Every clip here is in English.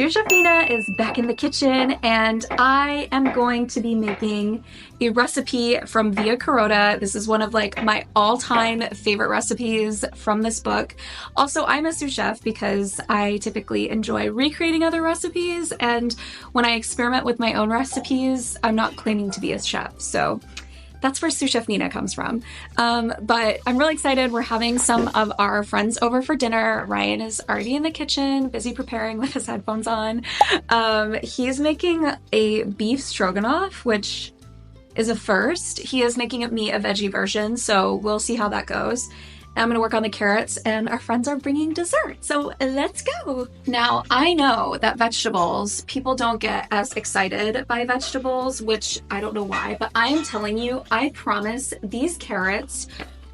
Sous Chef Nina is back in the kitchen, and I am going to be making a recipe from Via Carota. This is one of like my all-time favorite recipes from this book. Also, I'm a sous chef because I typically enjoy recreating other recipes, and when I experiment with my own recipes, I'm not claiming to be a chef. So that's where Sous Chef Nina comes from. But I'm really excited. We're having some of our friends over for dinner. Ryan is already in the kitchen, busy preparing with his headphones on. He's making a beef stroganoff, which is a first. He is making me a veggie version, so we'll see how that goes. I'm gonna work on the carrots, and our friends are bringing dessert, so let's go. Now, I know that vegetables, people don't get as excited by vegetables, which I don't know why, but I am telling you, I promise these carrots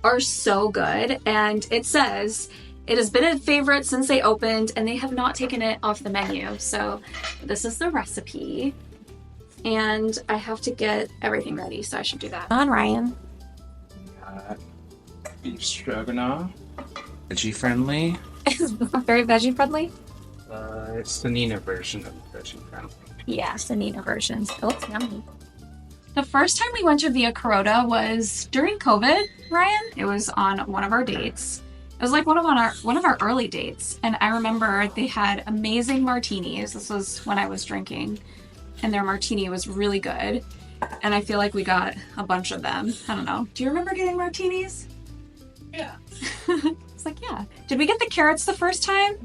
are so good, and it says it has been a favorite since they opened, and they have not taken it off the menu. So this is the recipe, and I have to get everything ready, so I should do that. On, Ryan. Beef stroganoff, veggie friendly. Very veggie friendly? It's the Nina version of veggie friendly. Yeah, it's the Nina version. It looks yummy. The first time we went to Via Carota was during COVID, Ryan. It was on one of our dates. It was like one of our early dates, and I remember they had amazing martinis. This was when I was drinking, and their martini was really good. And I feel like we got a bunch of them. I don't know. Do you remember getting martinis? Yeah. It's like, yeah. Did we get the carrots the first time?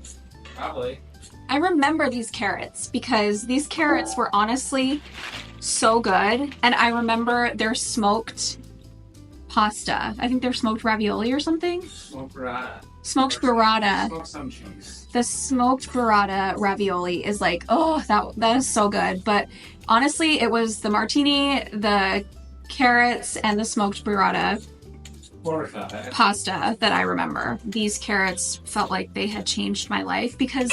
Probably. I remember these carrots because these carrots were honestly so good. And I remember their smoked pasta. I think they're smoked ravioli or something. Smoked burrata. Smoked burrata. Smoked some cheese. The smoked burrata ravioli is like, oh, that is so good. But honestly, it was the martini, the carrots, and the smoked burrata pasta that I remember. These carrots felt like they had changed my life, because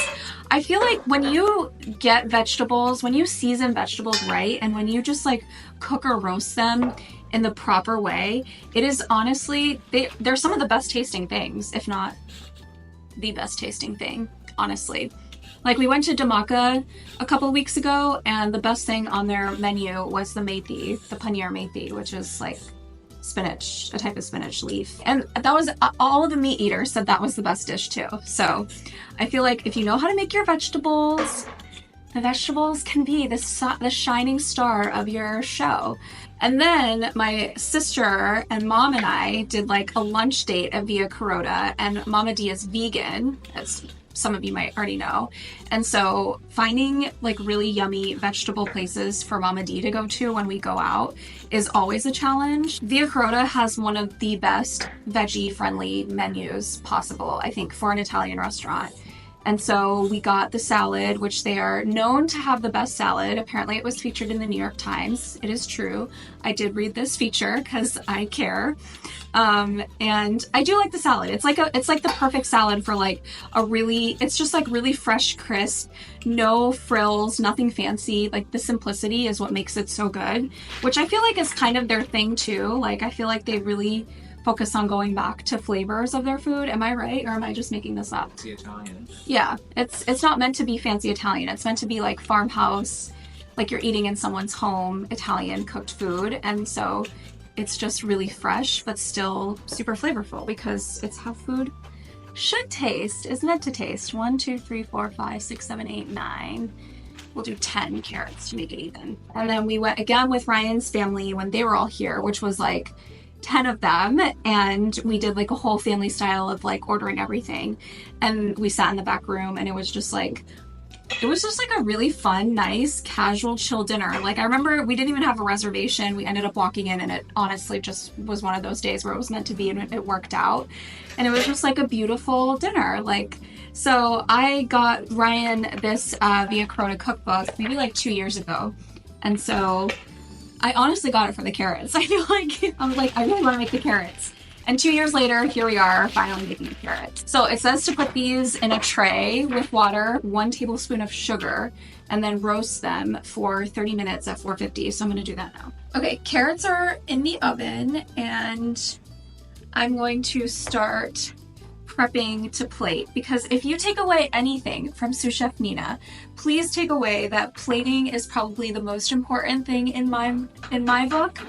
I feel like when you get vegetables, when you season vegetables right, and when you just like cook or roast them in the proper way, it is honestly, they're some of the best tasting things, if not the best tasting thing, honestly. Like, we went to Dhamaka a couple weeks ago, and the best thing on their menu was the methi, the paneer methi, which is like spinach, a type of spinach leaf. And that was, all of the meat eaters said that was the best dish too. So I feel like if you know how to make your vegetables, the vegetables can be the shining star of your show. And then my sister and mom and I did like a lunch date at Via Carota, and Mama D is vegan, as some of you might already know. And so finding like really yummy vegetable places for Mama D to go to when we go out is always a challenge. Via Carota has one of the best veggie friendly menus possible, I think, for an Italian restaurant. And so we got the salad, which they are known to have the best salad. Apparently it was featured in the New York Times. It is true. I did read this feature because I care. And I do like the salad. It's like the perfect salad for like it's just like really fresh, crisp, no frills, nothing fancy. Like, the simplicity is what makes it so good, which I feel like is kind of their thing too. Like, I feel like they really focus on going back to flavors of their food. Am I right, or am I just making this up? Fancy Italian. Yeah, it's not meant to be fancy Italian. It's meant to be like farmhouse, like you're eating in someone's home, Italian cooked food. And so it's just really fresh, but still super flavorful, because it's how food should taste, is meant to taste. 1, 2, 3, 4, 5, 6, 7, 8, 9. We'll do 10 carrots to make it even. And then we went again with Ryan's family when they were all here, which was like 10 of them, and we did like a whole family style of like ordering everything, and we sat in the back room, and it was just like a really fun, nice, casual, chill dinner. Like, I remember we didn't even have a reservation. We ended up walking in, and it honestly just was one of those days where it was meant to be, and it worked out. And it was just like a beautiful dinner. Like, so I got Ryan this Via Carota cookbook maybe like 2 years ago, and so I honestly got it for the carrots. I feel like, I was like, I really want to make the carrots. And 2 years later, here we are, finally making the carrots. So it says to put these in a tray with water, 1 tablespoon of sugar, and then roast them for 30 minutes at 450. So I'm gonna do that now. Okay, carrots are in the oven, and I'm going to start prepping to plate, because if you take away anything from Sous Chef Nina, please take away that plating is probably the most important thing in my book,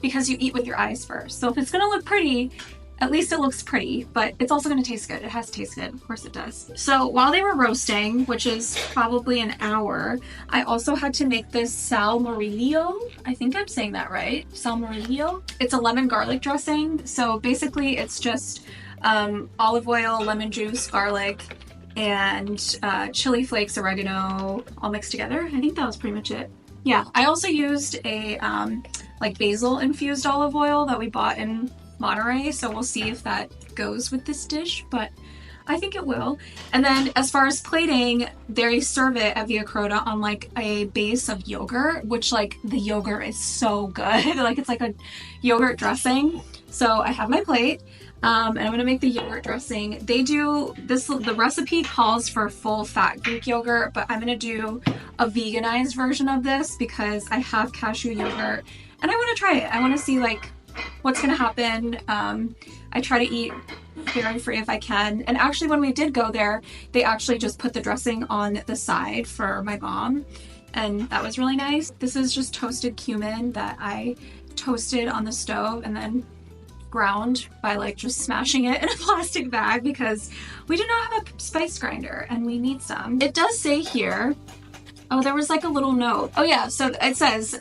because you eat with your eyes first. So if it's gonna look pretty, at least it looks pretty, but it's also gonna taste good. It has to taste good, of course it does. So while they were roasting, which is probably an hour, I also had to make this Salmoriglio. I think I'm saying that right, Salmoriglio. It's a lemon garlic dressing. So basically it's just olive oil, lemon juice, garlic, and chili flakes, oregano, all mixed together. I think that was pretty much it. Yeah, I also used a like basil infused olive oil that we bought in Monterey, so we'll see if that goes with this dish, but I think it will. And then as far as plating, they serve it at Via Carota on like a base of yogurt, which like the yogurt is so good. Like it's like a yogurt dressing. So I have my plate. And I'm gonna make the yogurt dressing. They do this, the recipe calls for full fat Greek yogurt, but I'm gonna do a veganized version of this because I have cashew yogurt and I wanna try it. I wanna see like what's gonna happen. I try to eat dairy-free if I can. And actually when we did go there, they actually just put the dressing on the side for my mom, and that was really nice. This is just toasted cumin that I toasted on the stove and then ground by like just smashing it in a plastic bag because we do not have a spice grinder and we need some. It does say here, oh, there was like a little note. Oh yeah, so it says,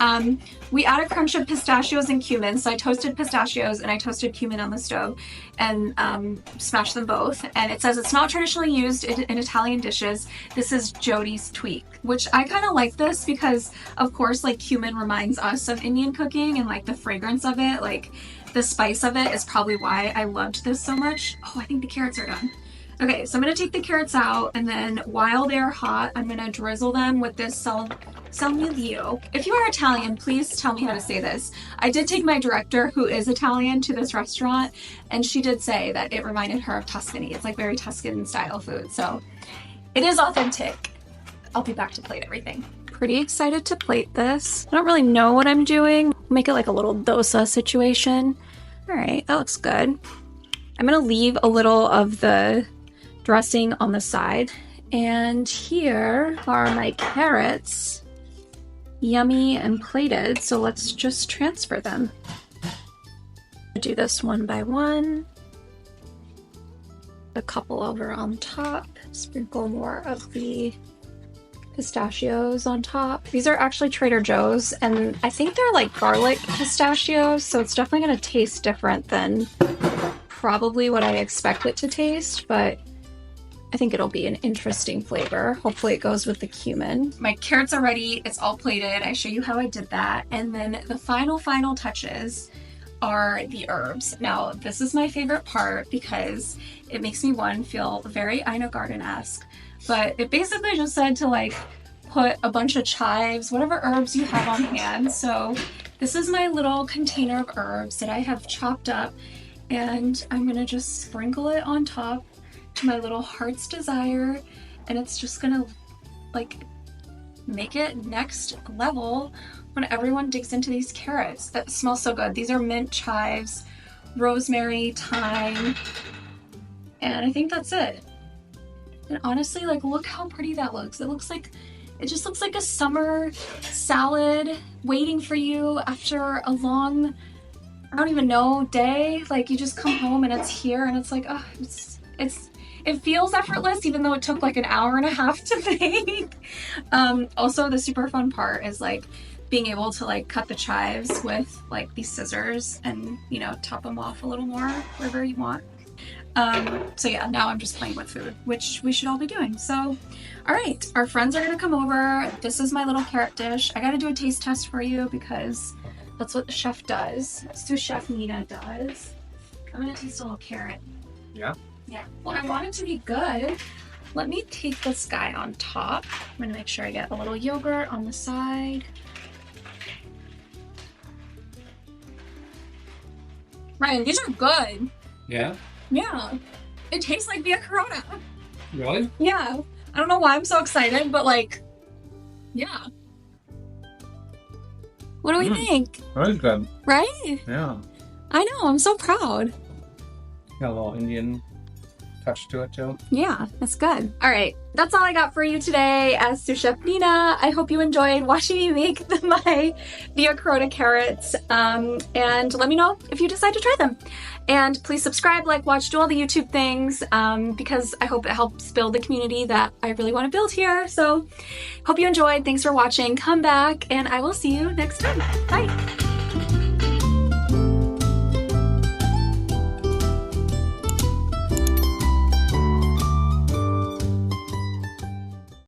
we add a crunch of pistachios and cumin. So I toasted pistachios and I toasted cumin on the stove and smashed them both. And it says it's not traditionally used in Italian dishes. This is Jody's tweak, which I kind of like this because of course like cumin reminds us of Indian cooking and like the fragrance of it, like the spice of it is probably why I loved this so much. Oh, I think the carrots are done. Okay, so I'm gonna take the carrots out and then while they're hot, I'm gonna drizzle them with this Salmoriglio. If you are Italian, please tell me how to say this. I did take my director, who is Italian, to this restaurant, and she did say that it reminded her of Tuscany. It's like very Tuscan style food, so it is authentic. I'll be back to plate everything. Pretty excited to plate this. I don't really know what I'm doing. Make it like a little dosa situation. All right, that looks good. I'm gonna leave a little of the dressing on the side. And here are my carrots, yummy and plated. So let's just transfer them. Do this one by one. A couple over on top. Sprinkle more of the pistachios on top. These are actually Trader Joe's and I think they're like garlic pistachios, so it's definitely going to taste different than probably what I expect it to taste, but I think it'll be an interesting flavor. Hopefully it goes with the cumin. My carrots are ready. It's all plated. I show you how I did that. And then the final touches are the herbs. Now, this is my favorite part because it makes me, one, feel very Ina Garden-esque, but it basically just said to like put a bunch of chives, whatever herbs you have on hand. So this is my little container of herbs that I have chopped up, and I'm gonna just sprinkle it on top to my little heart's desire, and it's just gonna like make it next level when everyone digs into these carrots. That smells so good. These are mint chives, rosemary, thyme, and I think that's it. And honestly, like, look how pretty that looks. It just looks like a summer salad waiting for you after a long, I don't even know, day. Like, you just come home and it's here and it's like, oh, it feels effortless even though it took like an hour and a half to make. Also, the super fun part is like being able to like cut the chives with like these scissors and, you know, top them off a little more wherever you want. So yeah, now I'm just playing with food, which we should all be doing. So, all right, our friends are gonna come over. This is my little carrot dish. I gotta do a taste test for you because that's what the chef does. Sous Chef Nina does. I'm gonna taste a little carrot. Yeah? Yeah. Well, I want it to be good. Let me take this guy on top. I'm gonna make sure I get a little yogurt on the side. Ryan, these are good. Yeah? Yeah. It tastes like Via Carota. Really? Yeah. I don't know why I'm so excited, but like, yeah. What do we think? That is good. Right? Yeah. I know, I'm so proud. Got a little Indian touch to it too. Yeah, that's good. All right, that's all I got for you today as Sous Chef Nina. I hope you enjoyed watching me make the Carota carrots, and let me know if you decide to try them. And please subscribe, like, watch, do all the YouTube things, because I hope it helps build the community that I really want to build here. So hope you enjoyed. Thanks for watching. Come back and I will see you next time. Bye.